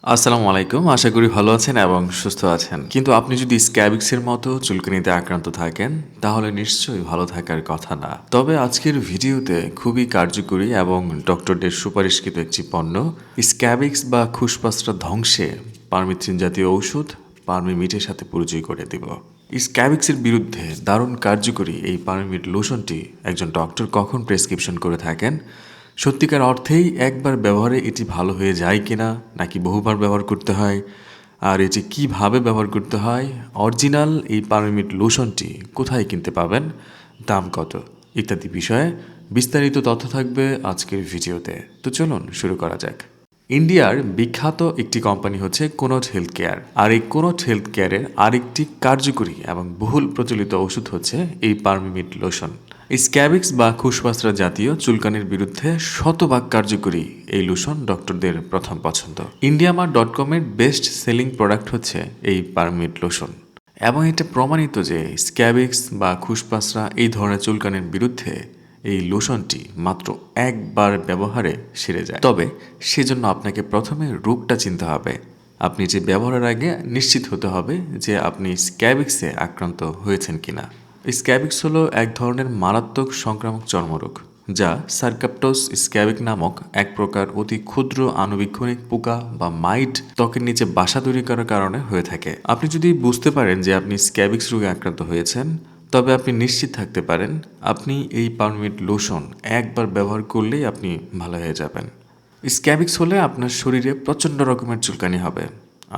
আসসালামু আলাইকুম। আশা করি ভালো আছেন এবং সুস্থ আছেন। কিন্তু আপনি যদি স্ক্যাবিক্সের মতো চুলকানিতে আক্রান্ত থাকেন, তাহলে নিশ্চয়ই ভালো থাকার কথা না। তবে আজকের ভিডিওতে খুবই কার্যকরী এবং ডক্টরদের সুপারিশকৃত একটি পণ্য, স্ক্যাবিক্স বা খুশপাসরা ধ্বংসে পারমিথ্রিন জাতীয় ঔষধ পারমিমিটের সাথে পরিচয় করে দিব। স্ক্যাবিক্সের বিরুদ্ধে দারুণ কার্যকরী এই পারমিট লোশনটি একজন ডক্টর কখন প্রেসক্রিপশন করে থাকেন, সত্যিকার অর্থেই একবার ব্যবহারে এটি ভালো হয়ে যায় কিনা নাকি বহুবার ব্যবহার করতে হয়, আর এটি কিভাবে ব্যবহার করতে হয়, অরিজিনাল এই পারমিট লোশনটি কোথায় কিনতে পাবেন, দাম কত ইত্যাদি বিষয়ে বিস্তারিত তথ্য থাকবে আজকের ভিডিওতে। তো চলুন শুরু করা যাক। ইন্ডিয়ার বিখ্যাত একটি কোম্পানি হচ্ছে কোনট হেলথ কেয়ার, আর এই কোনট হেলথ কেয়ারের আরেকটি কার্যকরী এবং বহুল প্রচলিত ওষুধ হচ্ছে এই পারমিমিট লোশন। স্ক্যাবিক্স বা খুশপাসরা জাতীয় চুলকানির বিরুদ্ধে শতভাগ কার্যকরী এই লোশন ডক্টরদের প্রথম পছন্দ। ইন্ডিয়ামার.com-এর বেস্ট সেলিং প্রোডাক্ট হচ্ছে এই পারমিট লোশন, এবং এটা প্রমাণিত যে স্ক্যাবিক্স বা খুশপাসরা এই ধরনের চুলকানির বিরুদ্ধে এই লোশনটি মাত্র একবার ব্যবহারে সেরে যায়। তবে সেজন্য আপনাকে প্রথমে রোগটা চিনতে হবে। আপনি যে ব্যবহারের আগে নিশ্চিত হতে হবে যে আপনি স্ক্যাবিক্সে আক্রান্ত হয়েছেন কিনা। স্ক্যাবিক্স হলো এক ধরনের মারাত্মক সংক্রামক চর্মরোগ, যা সার্কাপ্টোস স্ক্যাবিক নামক এক প্রকার অতি ক্ষুদ্র আণুবীক্ষণিক পোকা বা মাইট ত্বকের নিচে বাসা তৈরি করার কারণে হয়ে থাকে। আপনি যদি বুঝতে পারেন যে আপনি স্ক্যাবিক্স রোগে আক্রান্ত হয়েছেন, তবে আপনি নিশ্চিত থাকতে পারেন আপনি এই পারমিট লোশন একবার ব্যবহার করলেই আপনি ভালো হয়ে যাবেন। স্ক্যাবিক্স হলে আপনার শরীরে প্রচণ্ড রকমের চুলকানি হবে,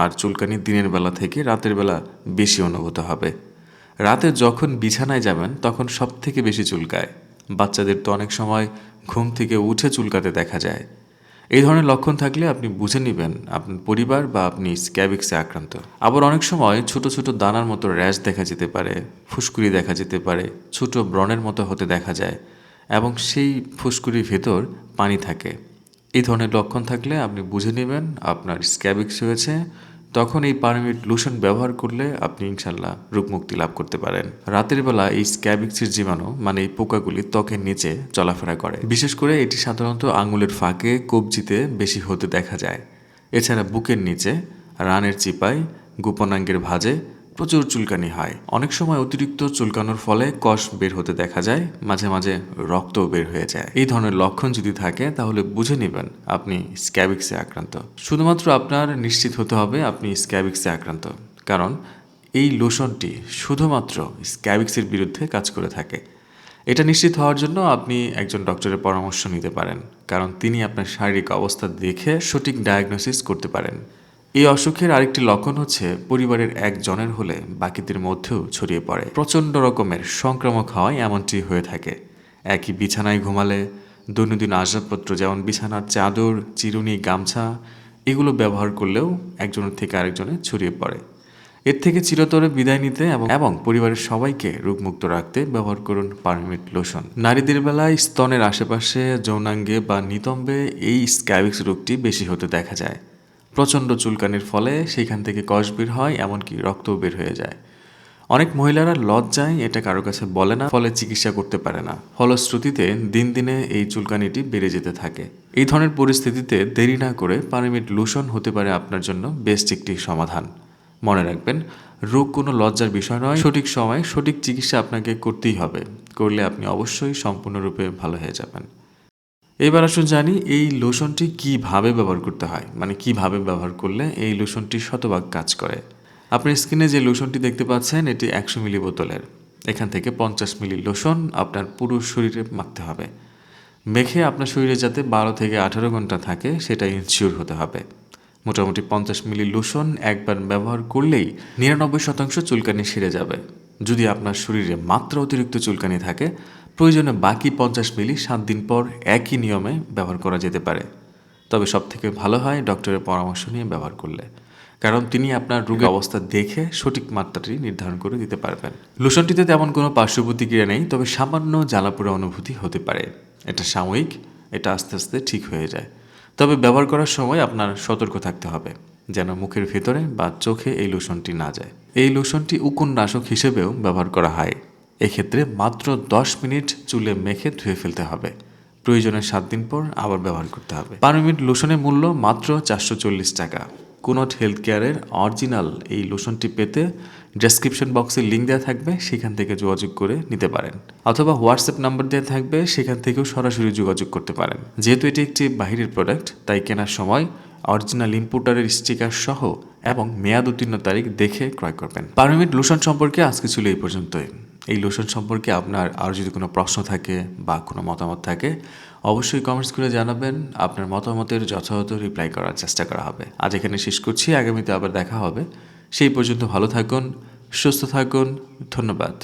আর চুলকানি দিনের বেলা থেকে রাতের বেলা বেশি অনুভূত হবে। রাতে যখন বিছানায় যাবেন তখন সব থেকে বেশি চুলকায়। বাচ্চাদের তো অনেক সময় ঘুম থেকে উঠে চুলকাতে দেখা যায়। এই ধরনের লক্ষণ থাকলে আপনি বুঝে নেবেন আপনার পরিবার বা আপনি স্ক্যাবিক্সে আক্রান্ত। আবার অনেক সময় ছোট ছোট দানার মতো র্যাশ দেখা যেতে পারে, ফুসকুড়ি দেখা যেতে পারে, ছোট ব্রণের মতো হতে দেখা যায়, এবং সেই ফুসকুড়ির ভেতর পানি থাকে। এই ধরনের লক্ষণ থাকলে আপনি বুঝে নেবেন আপনার স্ক্যাবিক্স হয়েছে। তখন এই পারমিট লোশন ব্যবহার করলে আপনি ইনশাল্লাহ রোগমুক্তি লাভ করতে পারেন। রাতের বেলা এই স্ক্যাবিক্সের জীবাণু মানে এই পোকাগুলি ত্বকের নিচে চলাফেরা করে। বিশেষ করে এটি সাধারণত আঙুলের ফাঁকে, কবজিতে বেশি হতে দেখা যায়। এছাড়া বুকের নিচে, রানের চিপায়, গোপনাঙ্গের ভাঁজে প্রচুর চুলকানি হয়। অনেক সময় অতিরিক্ত চুলকানোর ফলে কষ বের হতে দেখা যায়, মাঝে মাঝে রক্তও বের হয়ে যায়। এই ধরনের লক্ষণ যদি থাকে তাহলে বুঝে নেবেন আপনি স্ক্যাবিক্সে আক্রান্ত। শুধুমাত্র আপনার নিশ্চিত হতে হবে আপনি স্ক্যাবিক্সে আক্রান্ত, কারণ এই লোশনটি শুধুমাত্র স্ক্যাবিক্সের বিরুদ্ধে কাজ করে থাকে। এটা নিশ্চিত হওয়ার জন্য আপনি একজন ডক্টরের পরামর্শ নিতে পারেন, কারণ তিনি আপনার শারীরিক অবস্থা দেখে সঠিক ডায়াগনোসিস করতে পারেন। এই অসুখের আরেকটি লক্ষণ হচ্ছে পরিবারের একজনের হলে বাকিদের মধ্যেও ছড়িয়ে পড়ে। প্রচণ্ড রকমের সংক্রামক হওয়ায় এমনটি হয়ে থাকে। একই বিছানায় ঘুমালে দৈনন্দিন আসবাবপত্র যেমন বিছানার চাদর, চিরুনি, গামছা এগুলো ব্যবহার করলেও একজনের থেকে আরেকজনে ছড়িয়ে পড়ে। এর থেকে চিরতরে বিদায় নিতে এবং পরিবারের সবাইকে রোগমুক্ত রাখতে ব্যবহার করুন পারমিট লোশন। নারীদের বেলায় স্তনের আশেপাশে, যৌনাঙ্গে বা নিতম্বে এই স্ক্যাবিক্স রোগটি বেশি হতে দেখা যায়। প্রচণ্ড চুলকানির ফলে সেখান থেকে কষ বের হয়, এমনকি রক্তও বের হয়ে যায়। অনেক মহিলারা লজ্জায় এটা কারো কাছে বলে না, ফলে চিকিৎসা করতে পারে না। ফলশ্রুতিতে দিন দিনে এই চুলকানিটি বেড়ে যেতে থাকে। এই ধরনের পরিস্থিতিতে দেরি না করে পারমিট লোশন হতে পারে আপনার জন্য বেস্ট একটি সমাধান। মনে রাখবেন, রোগ কোনো লজ্জার বিষয় নয়। সঠিক সময়ে সঠিক চিকিৎসা আপনাকে করতেই হবে। করলে আপনি অবশ্যই সম্পূর্ণরূপে ভালো হয়ে যাবেন। এবার আসুন জানি এই লোশনটি কিভাবে ব্যবহার করতে হয়, মানে কিভাবে ব্যবহার করলে এই লোশনটি শতভাগ কাজ করে। আপনার স্কিনে যে লোশনটি দেখতে পাচ্ছেন এটি 100 মিলি বোতলের। এখান থেকে 50 মিলি লোশন আপনার পুরো শরীরে মাখতে হবে। মেখে আপনার শরীরে যাতে 12 থেকে 18 ঘন্টা থাকে সেটা ইনশিওর হতে হবে। মোটামুটি 50 মিলি লোশন একবার ব্যবহার করলেই 99% চুলকানি সেরে যাবে। যদি আপনার শরীরে মাত্রা অতিরিক্ত চুলকানি থাকে, প্রয়োজনে বাকি 50 মিলি 7 দিন পর একই নিয়মে ব্যবহার করা যেতে পারে। তবে সবথেকে ভালো হয় ডক্টরের পরামর্শ নিয়ে ব্যবহার করলে, কারণ তিনি আপনার রোগের অবস্থা দেখে সঠিক মাত্রাটি নির্ধারণ করে দিতে পারবেন। লোশনটিতে তেমন কোনো পার্শ্ব প্রতিক্রিয়া নেই, তবে সামান্য জ্বালাপোড়া অনুভূতি হতে পারে। এটা সাময়িক, এটা আস্তে আস্তে ঠিক হয়ে যায়। তবে ব্যবহার করার সময় আপনার সতর্ক থাকতে হবে যেন মুখের ভেতরে বা চোখে এই লোশনটি না যায়। এই লোশনটি উকুননাশক হিসেবেও ব্যবহার করা হয়। এক্ষেত্রে মাত্র 10 মিনিট চুলে মেখে ধুয়ে ফেলতে হবে। প্রয়োজনে 7 দিন পর আবার ব্যবহার করতে হবে। পারমিট লোশনের মূল্য মাত্র 440 টাকা। কুনট হেলথ কেয়ারের অরিজিনাল এই লোশনটি পেতে ডেসক্রিপশন বক্সে লিঙ্ক দেওয়া থাকবে, সেখান থেকে যোগাযোগ করে নিতে পারেন, অথবা হোয়াটসঅ্যাপ নাম্বার দেওয়া থাকবে, সেখান থেকেও সরাসরি যোগাযোগ করতে পারেন। যেহেতু এটি একটি বাহিরের প্রোডাক্ট, তাই কেনার সময় অরিজিনাল ইম্পোর্টারের স্টিকার সহ এবং মেয়াদ উত্তীর্ণ তারিখ দেখে ক্রয় করবেন। পারমিট লোশন সম্পর্কে আজকে ছিল এই পর্যন্তই। এই লোশন সম্পর্কে আপনার আর যদি কোনো প্রশ্ন থাকে বা কোনো মতামত থাকে, অবশ্যই কমেন্টস করে জানাবেন। আপনার মতামতের যথাযথ রিপ্লাই করার চেষ্টা করা হবে। আজ এখানে শেষ করছি, আগামীতে আবার দেখা হবে। সেই পর্যন্ত ভালো থাকুন, সুস্থ থাকুন, ধন্যবাদ।